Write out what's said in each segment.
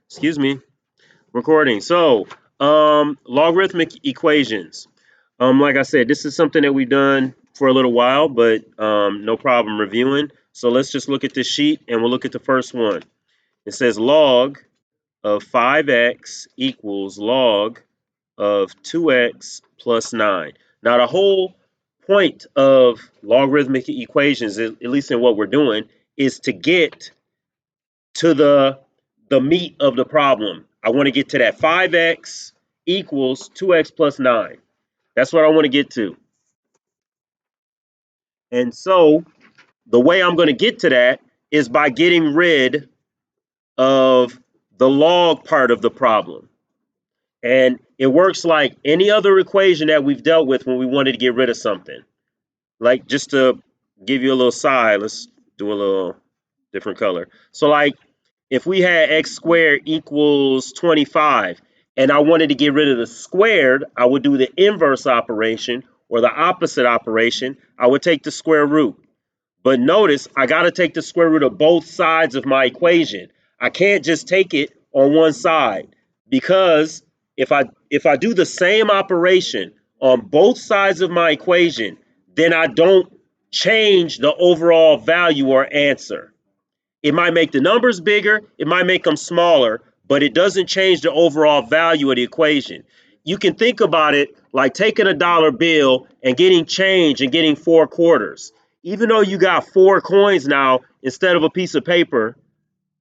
Excuse me. Recording. So, logarithmic equations. Like I said, this is something that we've done for a little while, but no problem reviewing. So let's just look at this sheet and we'll look at the first one. It says log of 5x equals log of 2x plus 9. Now, the whole point of logarithmic equations, at least in what we're doing, is to get to the meat of the problem. I want to get to that 5x equals 2x plus 9. That's what I want to get to. And so the way I'm going to get to that is by getting rid of the log part of the problem. And it works like any other equation that we've dealt with when we wanted to get rid of something. Like, just to give you a little side, let's do a little different color. So like if we had x squared equals 25 and I wanted to get rid of the squared, I would do the inverse operation or the opposite operation. I would take the square root. But notice I got to take the square root of both sides of my equation. I can't just take it on one side, because if I do the same operation on both sides of my equation, then I don't change the overall value or answer. It might make the numbers bigger, it might make them smaller, but it doesn't change the overall value of the equation. You can think about it like taking a dollar bill and getting change and getting 4 quarters. Even though you got 4 coins now instead of a piece of paper,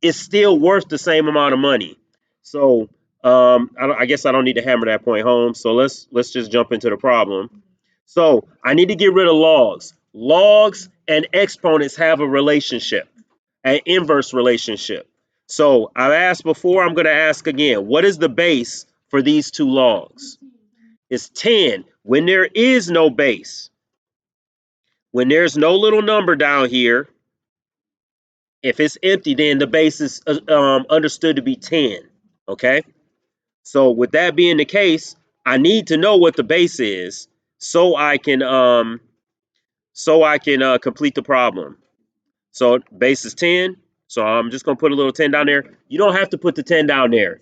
it's still worth the same amount of money. So I guess I don't need to hammer that point home. So let's just jump into the problem. So I need to get rid of logs. Logs and exponents have a relationship, an inverse relationship. So I've asked before, I'm going to ask again. What is the base for these two logs? It's 10. When there is no base, when there's no little number down here, if it's empty, then the base is understood to be 10. Okay? So with that being the case, I need to know what the base is so I can complete the problem. So base is 10. So I'm just gonna put a little 10 down there. You don't have to put the 10 down there.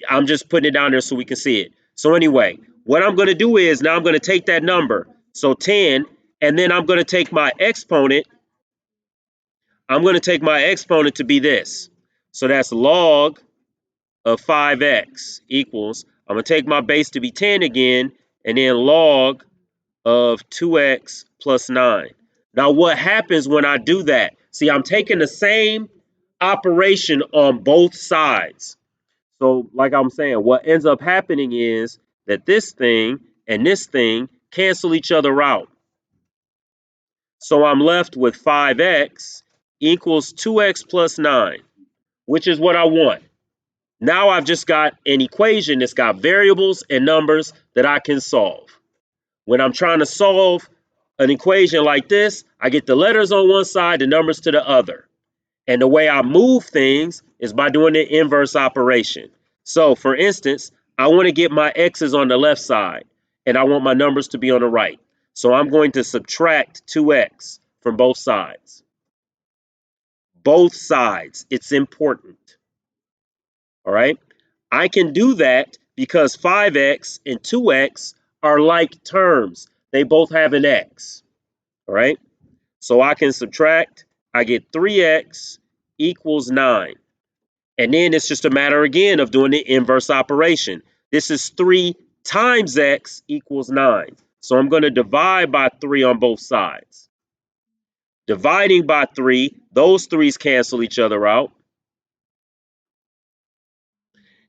I'm just putting it down there so we can see it. So anyway, what I'm gonna do is now I'm gonna take that number, so 10, and then I'm gonna take my exponent. I'm gonna take my exponent to be this. So that's log of 5x equals, I'm gonna take my base to be 10 again, and then log of 2x plus 9. Now, what happens when I do that? See, I'm taking the same operation on both sides. So, like I'm saying, what ends up happening is that this thing and this thing cancel each other out. So I'm left with 5x equals 2x plus 9, which is what I want. Now I've just got an equation that's got variables and numbers that I can solve. When I'm trying to solve an equation like this, I get the letters on one side, the numbers to the other. And the way I move things is by doing the inverse operation. So for instance, I want to get my x's on the left side and I want my numbers to be on the right. So I'm going to subtract 2x from both sides. Both sides. It's important. All right. I can do that because 5x and 2x are like terms. They both have an x. All right. So I can subtract. I get 3x equals 9. And then it's just a matter again of doing the inverse operation. This is 3 times x equals 9. So I'm going to divide by 3 on both sides. Dividing by 3, those 3's cancel each other out.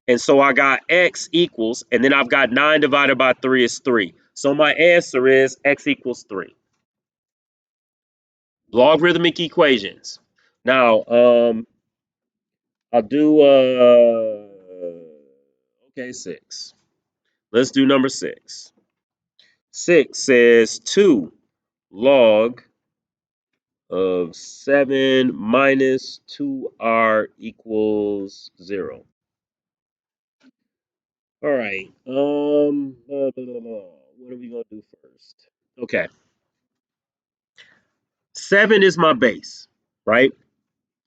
And so I got x equals, and then I've got 9 divided by 3 is 3. So my answer is x equals 3. Logarithmic equations. Now, I'll do, okay, 6. Let's do number 6. 6 says 2 log of 7 minus 2r equals 0. All right. What are we gonna do first? Okay. 7 is my base, right?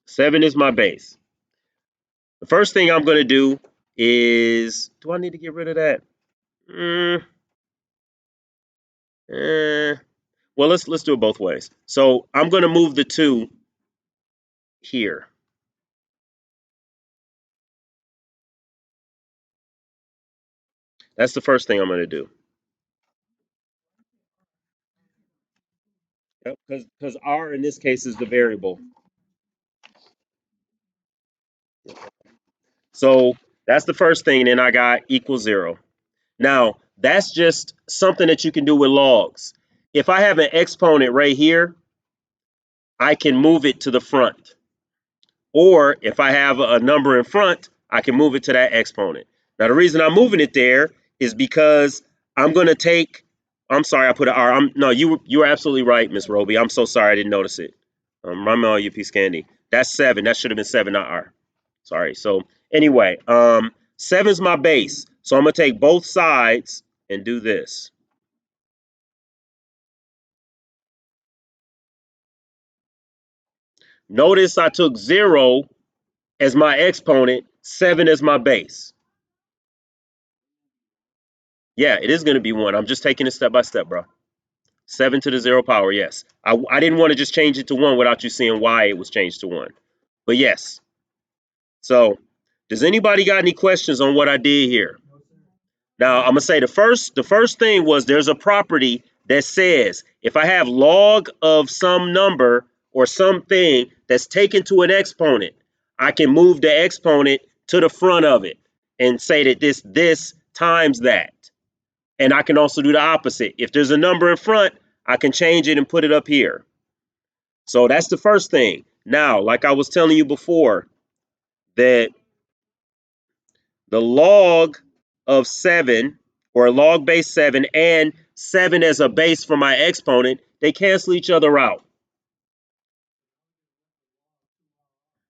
7 is my base. The first thing I'm going to do is, do I need to get rid of that? Mm, eh. Well, let's do it both ways. So I'm going to move the 2 here. That's the first thing I'm going to do. Because R in this case is the variable. So that's the first thing. And then I got equals 0. Now, that's just something that you can do with logs. If I have an exponent right here, I can move it to the front. Or if I have a number in front, I can move it to that exponent. Now, the reason I'm moving it there is because I'm going to take, I'm sorry, I put an R. No, you were absolutely right, Miss Roby. I'm so sorry I didn't notice it. Remind me all you piece candy. That's 7. That should have been 7, not R. Sorry. So anyway, 7 is my base. So I'm going to take both sides and do this. Notice I took 0 as my exponent, 7 as my base. Yeah, it is going to be 1. I'm just taking it step by step, bro. 7 to the 0 power, yes. I didn't want to just change it to 1 without you seeing why it was changed to 1. But yes. So, does anybody got any questions on what I did here? Now, I'm going to say the first thing was there's a property that says if I have log of some number or something that's taken to an exponent, I can move the exponent to the front of it and say that this times that. And I can also do the opposite. If there's a number in front, I can change it and put it up here. So that's the first thing. Now, like I was telling you before, that the log of 7 or log base 7 and 7 as a base for my exponent, they cancel each other out.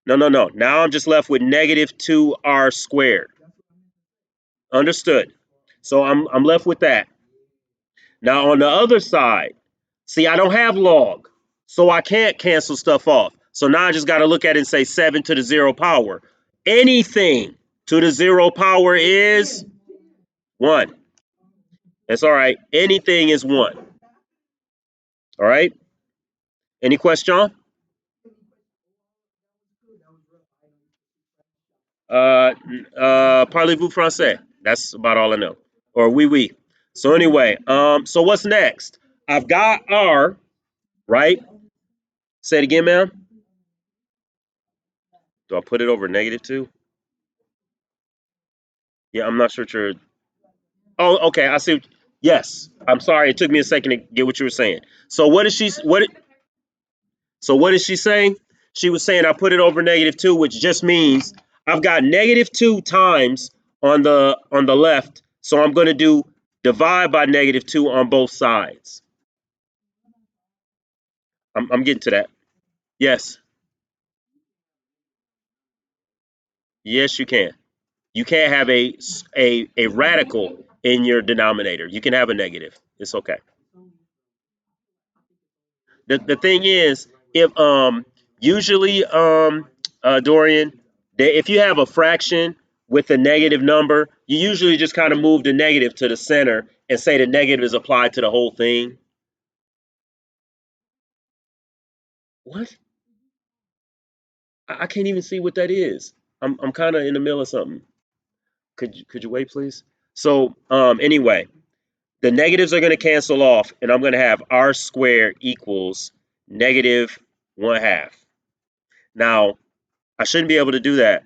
No, no, no. Now I'm just left with negative 2r squared. Understood. So I'm left with that. Now on the other side, see, I don't have log, so I can't cancel stuff off. So now I just got to look at it and say 7 to the 0 power. Anything to the 0 power is 1. That's all right. Anything is 1. All right. Any question? Parlez-vous français? That's about all I know. Or oui, oui. So anyway, so what's next? I've got R, right? Say it again, ma'am. Do I put it over negative 2? Yeah, I'm not sure what you're. Oh, okay. I see. Yes. I'm sorry. It took me a second to get what you were saying. So what is she? So what is she saying? She was saying I put it over negative 2, which just means I've got negative 2 times on the left. So I'm going to do divide by negative 2 on both sides. I'm getting to that. Yes. Yes, you can. You can't have a radical in your denominator. You can have a negative. It's okay. The thing is, if usually Dorian, that if you have a fraction with a negative number, you usually just kind of move the negative to the center and say the negative is applied to the whole thing. What? I can't even see what that is. I'm kind of in the middle of something. Could you wait, please? So anyway, the negatives are going to cancel off, and I'm going to have r squared equals negative 1/2. Now I shouldn't be able to do that.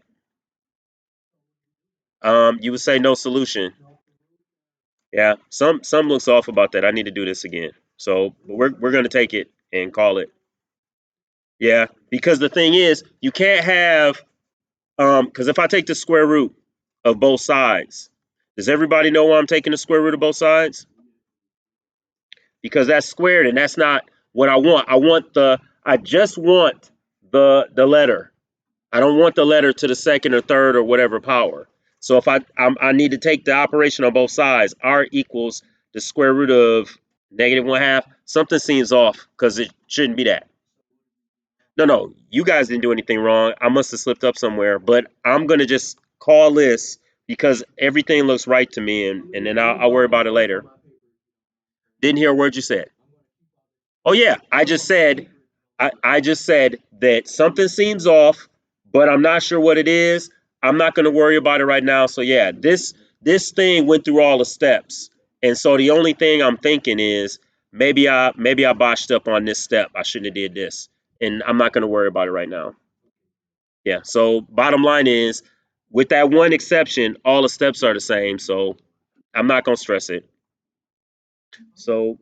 You would say no solution. Yeah, some looks off about that. I need to do this again. So we're gonna take it and call it. Yeah, because the thing is, you can't have because if I take the square root of both sides, does everybody know why I'm taking the square root of both sides? Because that's squared and that's not what I want. I just want the letter. I don't want the letter to the second or third or whatever power. So if I need to take the operation on both sides, r equals the square root of negative 1/2. Something seems off because it shouldn't be that. No, no, you guys didn't do anything wrong. I must have slipped up somewhere, but I'm gonna just call this because everything looks right to me, and then I'll worry about it later. Didn't hear a word you said. Oh yeah, I just said that something seems off, but I'm not sure what it is. I'm not going to worry about it right now. So yeah, this thing went through all the steps, and so the only thing I'm thinking is maybe I botched up on this step. I shouldn't have did this, and I'm not going to worry about it right now. Yeah. So bottom line is, with that one exception, all the steps are the same. So I'm not going to stress it. So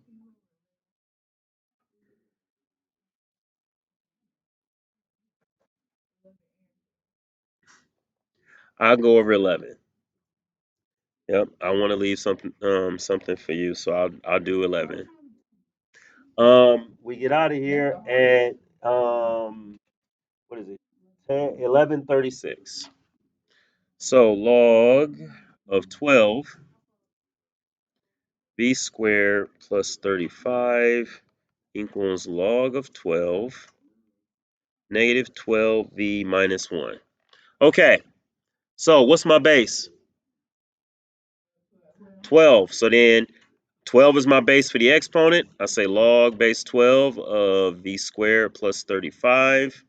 I'll go over 11. Yep, I want to leave something for you, so I'll do 11. We get out of here at what is it? 11:36. So log of 12 b squared plus 35 equals log of 12 negative 12v minus 1. Okay, so what's my base? 12. So then 12 is my base for the exponent. I say log base 12 of v squared plus 35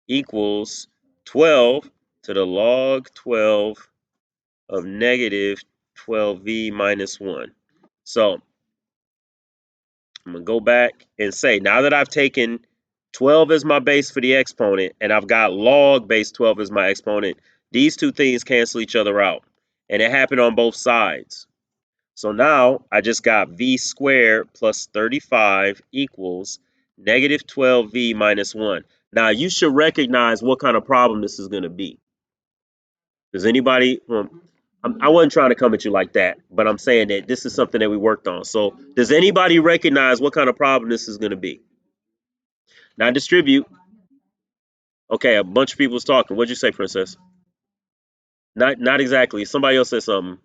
equals 12 to the log 12 of negative 12v minus 1. So I'm going to go back and say, now that I've taken 12 as my base for the exponent and I've got log base 12 as my exponent, these two things cancel each other out. And it happened on both sides. So now I just got v squared plus 35 equals negative 12v minus 1. Now you should recognize what kind of problem this is going to be. Does anybody, I wasn't trying to come at you like that, but I'm saying that this is something that we worked on. So does anybody recognize what kind of problem this is going to be? Now distribute. Okay, a bunch of people was talking. What'd you say, Princess? Not exactly. Somebody else said something.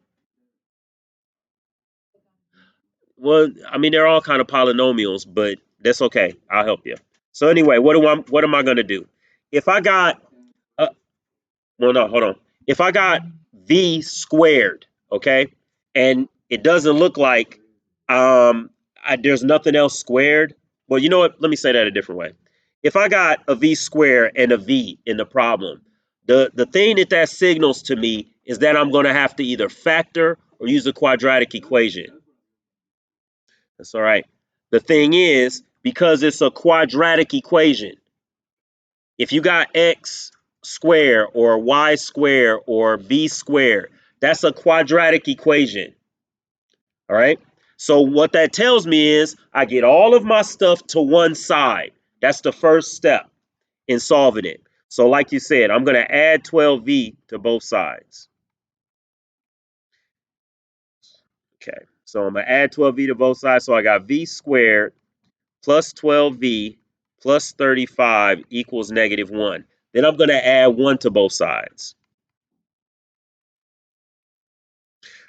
Well, I mean, they're all kind of polynomials, but that's okay. I'll help you. So anyway, what am I gonna do? If I got well, no, hold on. If I got v squared, okay, and it doesn't look like there's nothing else squared. Well, you know what? Let me say that a different way. If I got a v squared and a v in the problem, the thing that signals to me is that I'm going to have to either factor or use a quadratic equation. That's all right. The thing is, because it's a quadratic equation, if you got x squared or y squared or v squared, that's a quadratic equation. All right. So what that tells me is I get all of my stuff to one side. That's the first step in solving it. So like you said, I'm going to add 12v to both sides. Okay. So I'm going to add 12v to both sides. So I got v squared plus 12v plus 35 equals negative 1. Then I'm going to add 1 to both sides.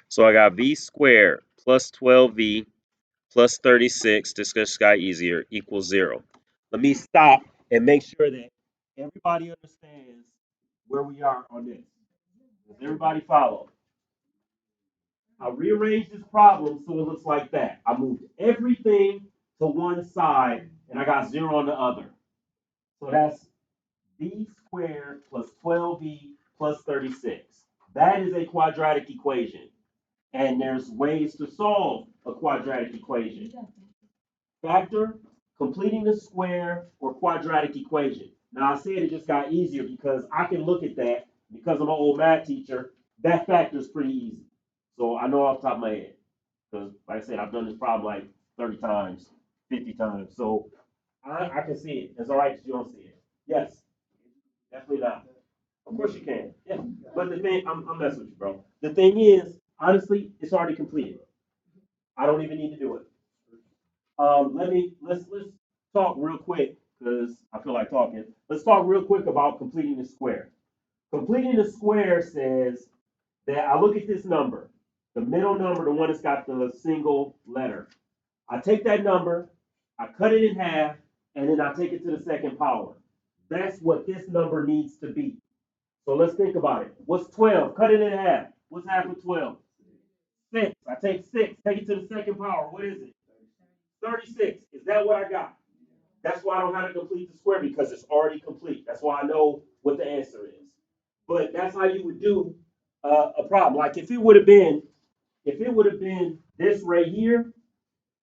So I got v squared plus 12v plus 36, this just got easier, equals 0. Let me stop and make sure that everybody understands where we are on this. Does everybody follow? I rearranged this problem so it looks like that. I moved everything to one side and I got 0 on the other. So that's v squared plus 12v plus 36. That is a quadratic equation. And there's ways to solve a quadratic equation. Factor, completing the square, or quadratic equation. Now I said it just got easier because I can look at that because I'm an old math teacher. That factor is pretty easy. So I know off the top of my head. Because like I said, I've done this problem like 30 times, 50 times. So I can see it. It's all right that you don't see it. Yes, definitely not. Of course you can. Yeah. But the thing, I'm messing with you, bro. The thing is, honestly, it's already completed. I don't even need to do it. Let's talk real quick because I feel like talking. Let's talk real quick about completing the square. Completing the square says that I look at this number, the middle number, the one that's got the single letter. I take that number, I cut it in half, and then I take it to the second power. That's what this number needs to be. So let's think about it. What's 12? Cut it in half. What's half of 12? 6. I take 6, take it to the second power. What is it? 36. Is that what I got? That's why I don't have to complete the square because it's already complete. That's why I know what the answer is. But that's how you would do a problem. Like if it would have been this right here,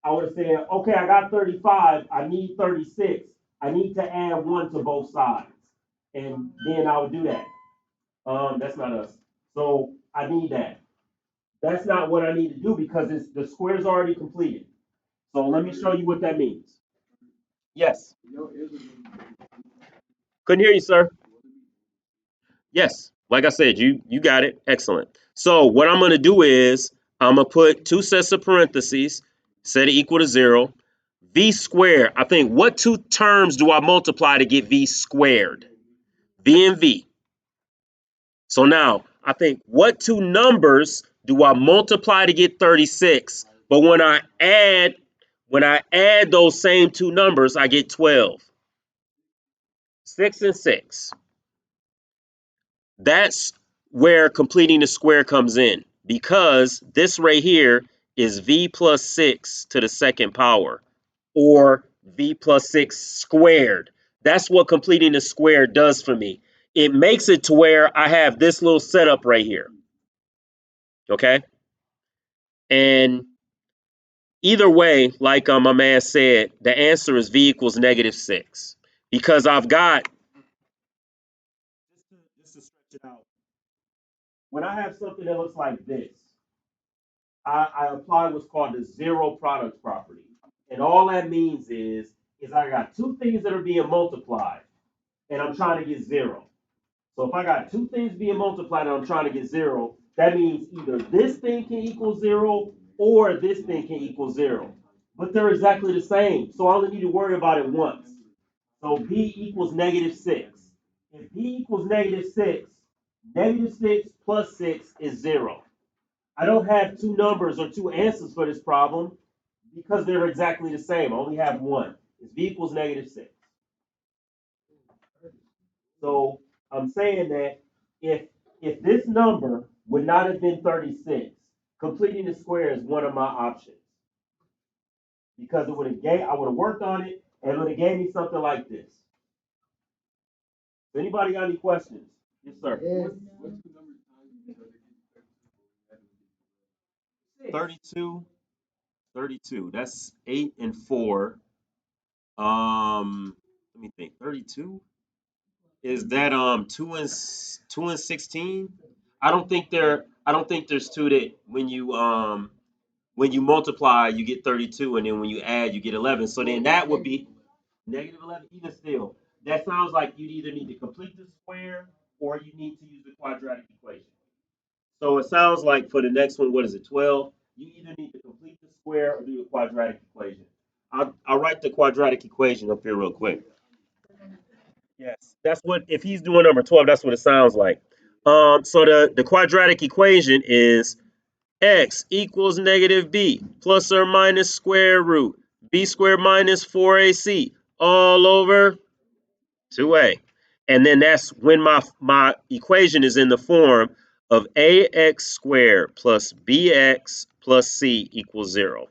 I would have said, okay, I got 35. I need 36. I need to add 1 to both sides. And then I would do that. That's not us. So I need that. That's not what I need to do because it's the square's already completed. So let me show you what that means. Yes. Couldn't hear you, sir. Yes. Like I said, you got it. Excellent. So what I'm gonna do is I'm gonna put two sets of parentheses, set it equal to 0. V squared. I think what two terms do I multiply to get V squared? V and V. So now I think what two numbers do I multiply to get 36? But when I add those same two numbers, I get 12. 6 and 6. That's where completing the square comes in because this right here is V plus 6 to the second power or V plus 6 squared. That's what completing the square does for me. It makes it to where I have this little setup right here. Okay? And either way, like my man said, the answer is V equals -6 because I've got, just to stretch it out, when I have something that looks like this, I apply what's called the zero product property. And all that means is I got two things that are being multiplied and I'm trying to get 0. So if I got two things being multiplied and I'm trying to get 0, that means either this thing can equal 0 or this thing can equal 0. But they're exactly the same. So I only need to worry about it once. So B equals -6. If B equals -6, -6 plus 6 is 0. I don't have two numbers or two answers for this problem because they're exactly the same. I only have one. It's V equals -6. So I'm saying that if this number would not have been 36, completing the square is one of my options because I would have worked on it and it would have gave me something like this. If anybody got any questions? Yes, sir. Yes. 32, 32. That's 8 and 4. Let me think. 32. Is that 2 and 16? I don't think there's two that when you multiply you get 32 and then when you add you get 11. So then that would be -11 even still. That sounds like you either need to complete the square or you need to use the quadratic equation. So it sounds like for the next one, what is it, 12? You either need to complete the square or do the quadratic equation. I'll write the quadratic equation up here real quick. Yes, that's what if he's doing number 12, that's what it sounds like. So the quadratic equation is x equals -b plus or minus square root b squared minus 4ac all over 2a. And then that's when my equation is in the form of ax squared plus bx plus c equals 0.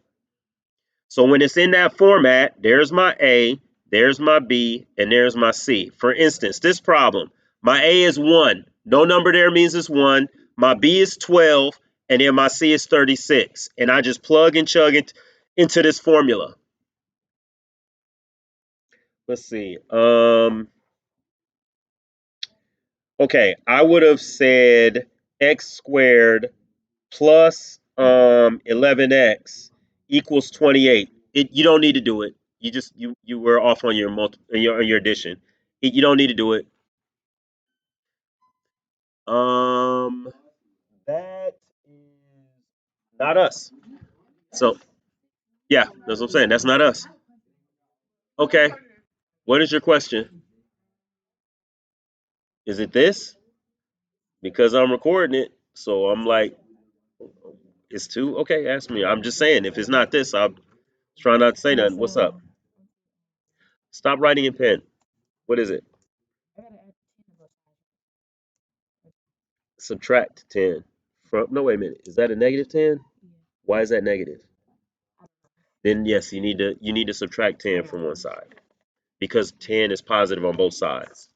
So when it's in that format, there's my A, there's my B, and there's my C. For instance, this problem, my A is 1. No number there means it's 1. My B is 12, and then my C is 36. And I just plug and chug it into this formula. Let's see. Okay, I would have said x squared plus 11x equals 28. You don't need to do it. You were off on your addition. You don't need to do it. Um, that is not us. So yeah, that's what I'm saying. That's not us. Okay, what is your question? Is it this? Because I'm recording it, so I'm like, it's two. Okay, ask me. I'm just saying, if it's not this, I'm trying not to say nothing. What's up? Stop writing in pen. What is it? subtract 10 from, no, wait a minute. Is that a negative 10? Why is that negative? Then yes, you need to subtract 10 from one side because 10 is positive on both sides.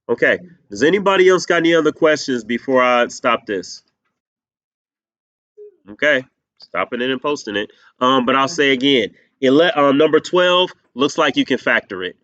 Okay. Does anybody else got any other questions before I stop this? Okay. Stopping it and posting it. But I'll say again, number 12 looks like you can factor it.